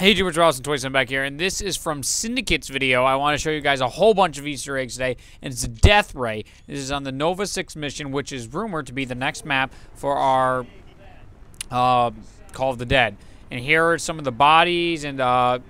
Hey YouTubers, Ross and Toys back here, and this is from Syndicate's video. I want to show you guys a whole bunch of Easter eggs today, and it's a Death Ray. This is on the Nova 6 mission, which is rumored to be the next map for our Call of the Dead. And here are some of the bodies and for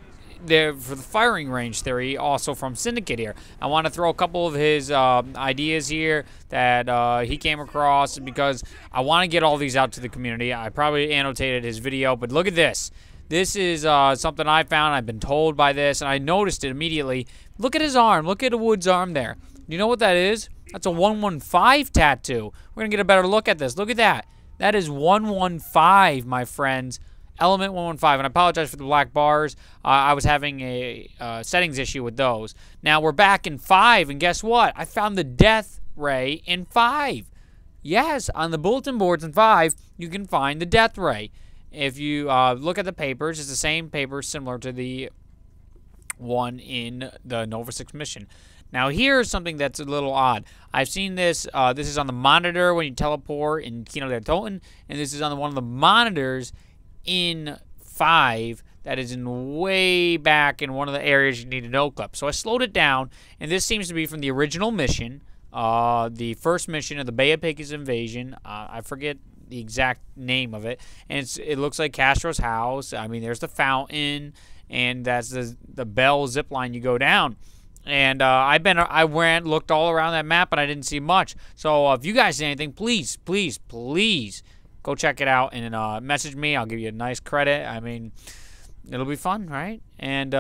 the firing range theory, also from Syndicate here. I want to throw a couple of his ideas here that he came across because I want to get all these out to the community. I probably annotated his video, but look at this. This is something I found. I've been told by this, and I noticed it immediately. Look at his arm. Look at Wood's arm there. You know what that is? That's a 115 tattoo. We're going to get a better look at this. Look at that. That is 115, my friends. Element 115. And I apologize for the black bars. I was having a settings issue with those. Now, we're back in 5, and guess what? I found the Death Ray in 5. Yes, on the bulletin boards in 5, you can find the Death Ray. If you look at the papers, it's the same paper similar to the one in the Nova 6 mission. Now, here's something that's a little odd. I've seen this. This is on the monitor when you teleport in Kino del Toten, and this is on one of the monitors in 5 that is in way back in one of the areas you need a no clip. So I slowed it down, and this seems to be from the original mission, the first mission of the Bay of Pigs invasion. I forget the exact name of it, and it looks like Castro's house. I mean, there's the fountain, and that's the Bell zip line you go down. And I went, looked all around that map, and I didn't see much. So if you guys see anything, please, please, please go check it out and message me. I'll give you a nice credit. I mean, it'll be fun, right? And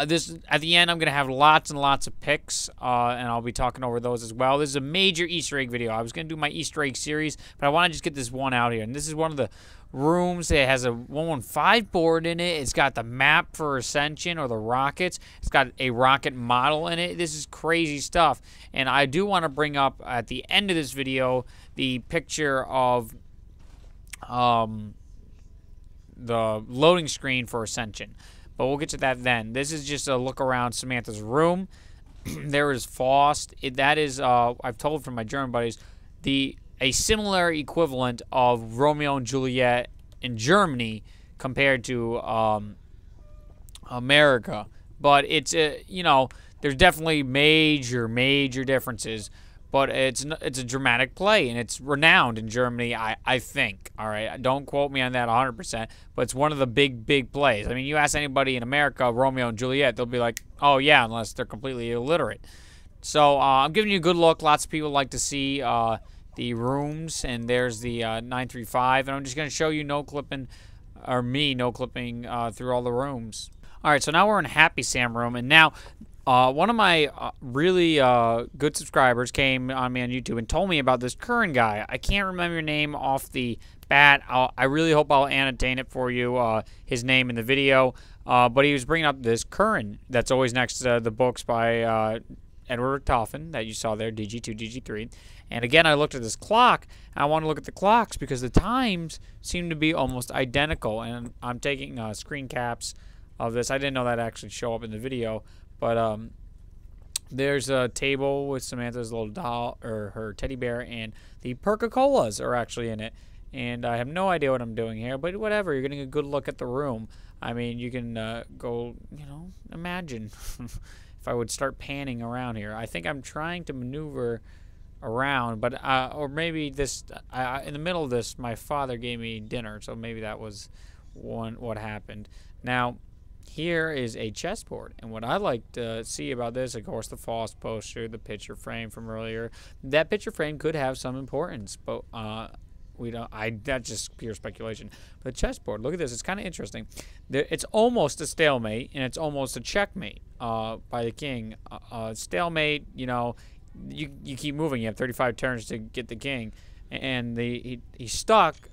this at the end, I'm gonna have lots and lots of picks, and I'll be talking over those as well. This is a major Easter egg video. I was gonna do my Easter egg series, but I want to just get this one out here. And this is one of the rooms. It has a 115 board in it. It's got the map for Ascension or the rockets. It's got a rocket model in it. This is crazy stuff. And I do want to bring up at the end of this video the picture of the loading screen for Ascension. But we'll get to that then. This is just a look around Samantha's room. There is Faust. That is, I've told from my German buddies, a similar equivalent of Romeo and Juliet in Germany compared to America. But it's, you know, there's definitely major differences. But it's a dramatic play, and it's renowned in Germany, I think. All right, don't quote me on that 100%, but it's one of the big plays. I mean, you ask anybody in America, Romeo and Juliet, they'll be like, oh, yeah, unless they're completely illiterate. So I'm giving you a good look. Lots of people like to see the rooms, and there's the 935, and I'm just going to show you no-clipping through all the rooms. All right, so now we're in Happy Sam room, and now one of my really good subscribers came on me on YouTube and told me about this Curran guy. I can't remember your name off the bat. I really hope I'll annotate it for you, his name in the video. But he was bringing up this Curran that's always next to the books by Edward Toffin that you saw there, DG2, DG3. And again, I looked at this clock, and I want to look at the clocks because the times seem to be almost identical. And I'm taking screen caps of this. I didn't know that actually show up in the video. But there's a table with Samantha's little doll, or her teddy bear, and the Perca-Colas are actually in it. And I have no idea what I'm doing here, but whatever. You're getting a good look at the room. I mean, you can go, you know, imagine if I would start panning around here. I think I'm trying to maneuver around, but or maybe this in the middle of this, my father gave me dinner, so maybe that was what happened. Now, here is a chessboard, and what I like to see about this, of course, the Faust poster, the picture frame from earlier. That picture frame could have some importance, but we don't. That's just pure speculation. But the chessboard, look at this. It's kind of interesting. It's almost a stalemate, and it's almost a checkmate by the king. Stalemate, you know, you keep moving. You have 35 turns to get the king, and he's stuck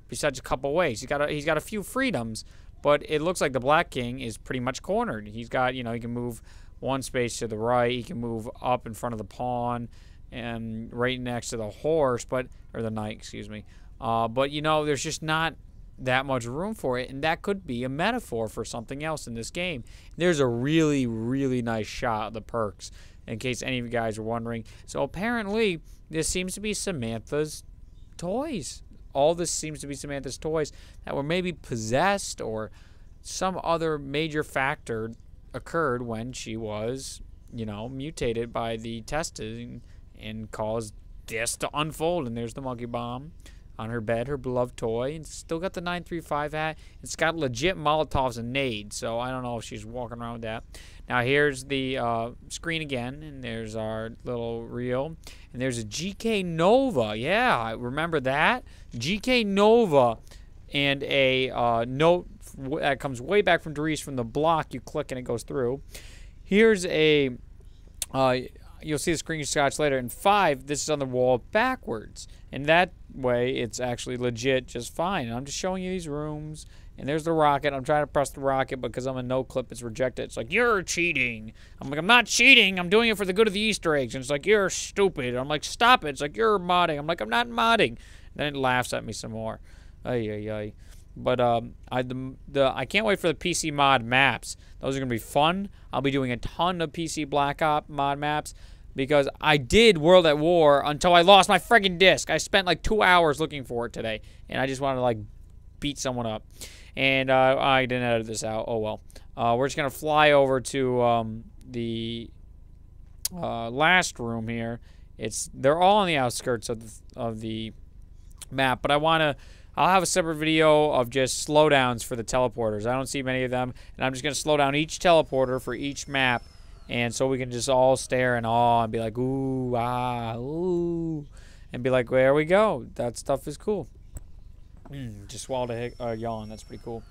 besides a couple ways. He's got a few freedoms. But it looks like the Black King is pretty much cornered. He's got, you know, he can move one space to the right. He can move up in front of the pawn and right next to the horse, or the knight, excuse me. But, you know, there's just not that much room for it, and that could be a metaphor for something else in this game. There's a really nice shot of the perks, in case any of you guys are wondering. So apparently, this seems to be Samantha's toys. all this seems to be Samantha's toys that were maybe possessed, or some other major factor occurred when she was, mutated by the testing and caused this to unfold. And there's the monkey bomb on her bed, her beloved toy, and still got the 935 hat. It's got legit Molotovs and nades, so I don't know if she's walking around with that. Now here's the screen again, and there's our little reel, and there's a GK Nova. Yeah, I remember that. GK Nova, and a note that comes way back from Doris from the block. You click and it goes through. Here's a, you'll see the screenshots later. In 5, this is on the wall backwards, and that way it's actually legit just fine. And I'm just showing you these rooms, and there's the rocket. I'm trying to press the rocket because I'm a no clip. It's rejected. It's like, you're cheating. I'm like, I'm not cheating. I'm doing it for the good of the Easter eggs. And it's like, you're stupid. I'm like, stop it. It's like, you're modding. I'm like, I'm not modding. Then it laughs at me some more. Ay, ay, ay. But I can't wait for the PC mod maps. Those are gonna be fun. I'll be doing a ton of PC Black Ops mod maps because I did World at War until I lost my friggin' disc. I spent like 2 hours looking for it today, and I just wanted to like beat someone up. And I didn't edit this out. Oh well. We're just gonna fly over to the last room here. They're all on the outskirts of the map, but I'll have a separate video of just slowdowns for the teleporters. I don't see many of them, and I'm just going to slow down each teleporter for each map, and so we can just all stare in awe and be like, ooh, ah, ooh, and be like, there we go. That stuff is cool. Just swallowed a yawn. That's pretty cool.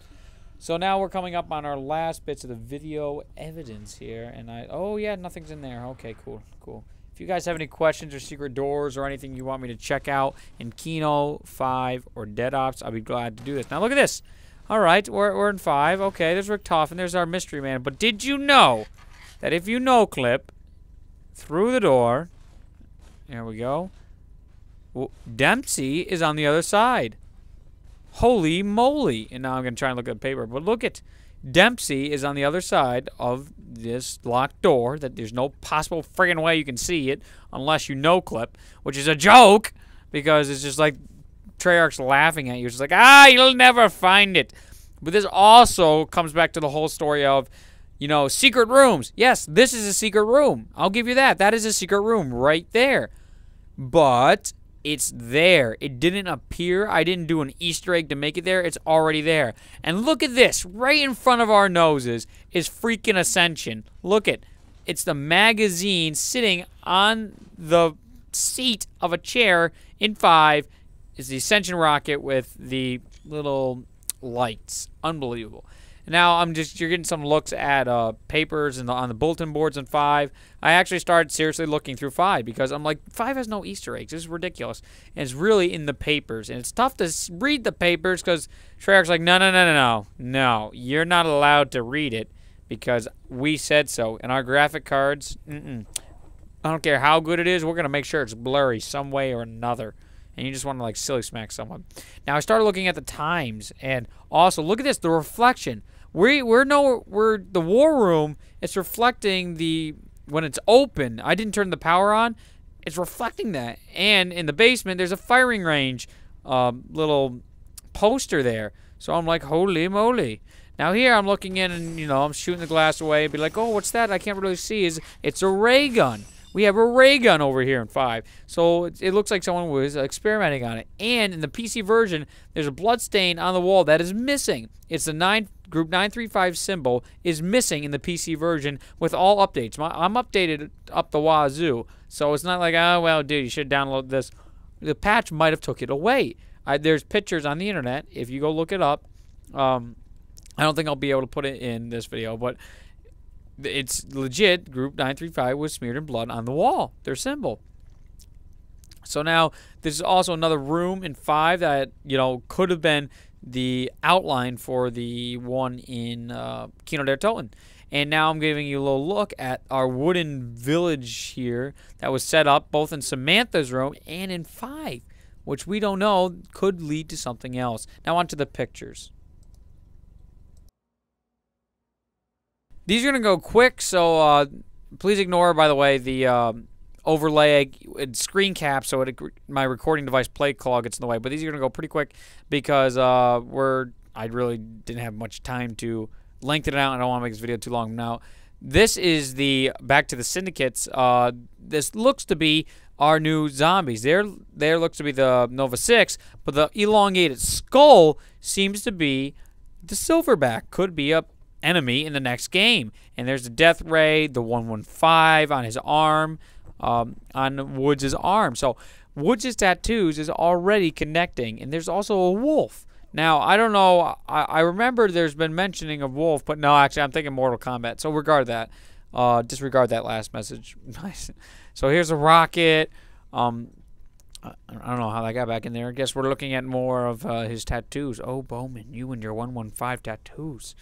So now we're coming up on our last bits of the video evidence here, and oh, yeah, nothing's in there. Okay, cool, cool. If you guys have any questions or secret doors or anything you want me to check out in Kino, 5, or Dead Ops, I'll be glad to do this. Now look at this. All right, we're in 5. Okay, there's Rick Toffin. There's our mystery man. But did you know that if you no-clip through the door, there we go, well, Dempsey is on the other side. Holy moly. And now I'm going to try and look at the paper. But look at Dempsey is on the other side of this locked door that there's no possible friggin' way you can see it unless you no-clip, which is a joke because it's just like Treyarch's laughing at you. It's just like, you'll never find it. But this also comes back to the whole story of, secret rooms. Yes, this is a secret room. I'll give you that. That is a secret room right there. But it's there. It didn't appear. I didn't do an Easter egg to make it there. It's already there. And look at this. Right in front of our noses is freaking Ascension. Look at. It's the magazine sitting on the seat of a chair in 5. It's the Ascension rocket with the little lights. Unbelievable. Now you're getting some looks at papers and on the bulletin boards in 5. I actually started seriously looking through 5 because I'm like, 5 has no Easter eggs. This is ridiculous. And it's really in the papers. And it's tough to read the papers because Treyarch's like, no, you're not allowed to read it because we said so. And our graphic cards, I don't care how good it is, we're going to make sure it's blurry some way or another. And you just want to like silly smack someone. Now I started looking at the times, and also look at this, the reflection. We're the war room. It's reflecting when it's open. I didn't turn the power on. It's reflecting that. And in the basement, there's a firing range little poster there. So I'm like, holy moly. Now here I'm looking in and, I'm shooting the glass away and be like, oh, what's that? I can't really see. It's a ray gun. We have a ray gun over here in 5. So it looks like someone was experimenting on it. And in the PC version, there's a blood stain on the wall that is missing. It's the Group 935 symbol is missing in the PC version with all updates. I'm updated up the wazoo. So it's not like, oh, well, dude, you should download this. The patch might have took it away. There's pictures on the internet. If you go look it up, I don't think I'll be able to put it in this video, but it's legit. Group 935 was smeared in blood on the wall, their symbol. So now this is also another room in 5 that could have been the outline for the one in Kino der Toten. And now I'm giving you a little look at our wooden village here that was set up both in Samantha's room and in 5, which we don't know could lead to something else. Now on to the pictures. These are going to go quick, so please ignore, by the way, the overlay a screen cap so my recording device play call gets in the way. But these are going to go pretty quick because I really didn't have much time to lengthen it out. I don't want to make this video too long. Now, this is back to the syndicates. This looks to be our new zombies. There looks to be the Nova 6, but the elongated skull seems to be the silverback. Could be a enemy in the next game. And there's the death ray, the 115 on his arm, on Woods' arm. So Woods' tattoos is already connecting. And there's also a wolf. Now, I don't know. I remember there's been mentioning of wolf, but no, actually, I'm thinking Mortal Kombat. So disregard that last message. Nice. So here's a rocket. I don't know how that got back in there. I guess we're looking at more of his tattoos. Oh, Bowman, you and your 115 tattoos.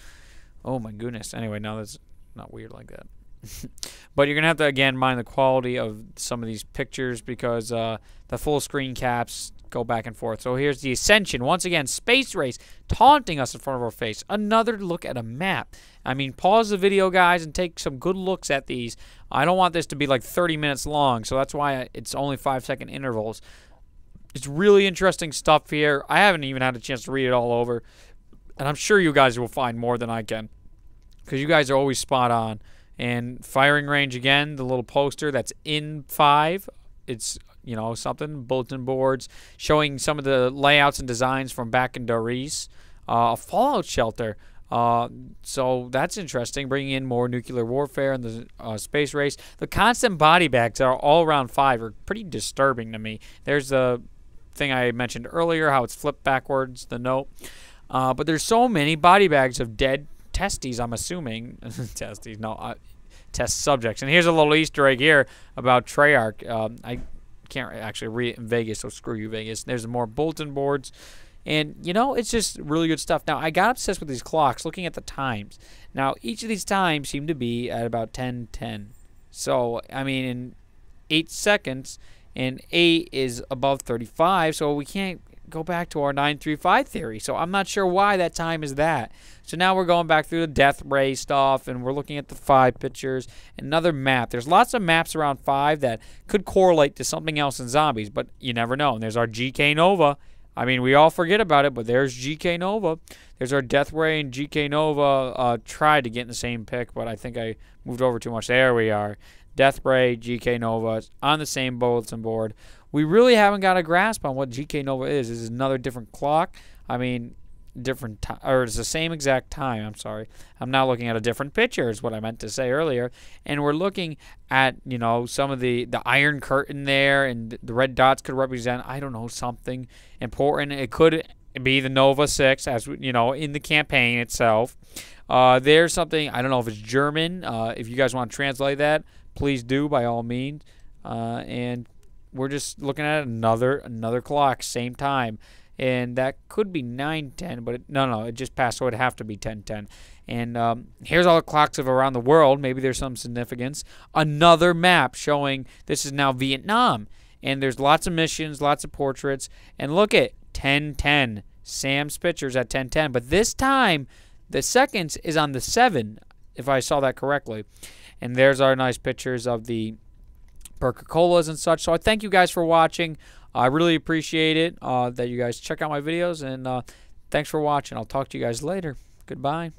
Oh, my goodness. Anyway, no, that's not weird like that. But you're going to have to, again, mind the quality of some of these pictures because the full screen caps go back and forth. So here's the Ascension. Once again, space race taunting us in front of our face. Another look at a map. I mean, pause the video, guys, and take some good looks at these. I don't want this to be like 30 minutes long, so that's why it's only 5-second intervals. It's really interesting stuff here. I haven't even had a chance to read it all over, and I'm sure you guys will find more than I can because you guys are always spot on. And firing range, again, the little poster that's in 5. It's, you know, something, bulletin boards, showing some of the layouts and designs from back in Doris. A fallout shelter. So that's interesting, bringing in more nuclear warfare and the space race. The constant body bags that are all around 5 are pretty disturbing to me. There's the thing I mentioned earlier, how it's flipped backwards, the note. But there's so many body bags of dead testes, I'm assuming. Testes, no, test subjects. And here's a little Easter egg here about Treyarch. I can't actually read it in Vegas, so screw you, Vegas. There's more bulletin boards. And, you know, it's just really good stuff. Now, I got obsessed with these clocks, looking at the times. Now, each of these times seem to be at about 10:10. So, I mean, in 8 seconds, and 8 is above 35, so we can't go back to our 935 theory. So I'm not sure why that time is that. So now we're going back through the death ray stuff, and we're looking at the 5 pictures. Another map. There's lots of maps around 5 that could correlate to something else in zombies, but you never know. And there's our GK Nova. I mean, we all forget about it, but there's GK Nova. There's our Death Ray and GK Nova. Tried to get in the same pic, but I think I moved over too much. There we are. Death Ray, GK Nova on the same bulletin board. We really haven't got a grasp on what GK Nova is. This is another different clock. I mean, different time, or it's the same exact time. I'm sorry. I'm now looking at a different picture is what I meant to say earlier. And we're looking at, you know, some of the iron curtain there, and the red dots could represent, I don't know, something important. It could be the Nova 6, as you know, in the campaign itself. There's something, I don't know if it's German. If you guys want to translate that, please do, by all means. And we're just looking at another clock, same time. And that could be 9:10, but no, it just passed, so it'd have to be 10:10. And here's all the clocks of around the world. Maybe there's some significance. Another map showing this is now Vietnam. And there's lots of missions, lots of portraits. And look at 10:10. Sam's pictures at 10:10. But this time, the seconds is on the 7, if I saw that correctly. And there's our nice pictures of the Coca-Colas and such. So I thank you guys for watching. I really appreciate it that you guys check out my videos. And thanks for watching. I'll talk to you guys later. Goodbye.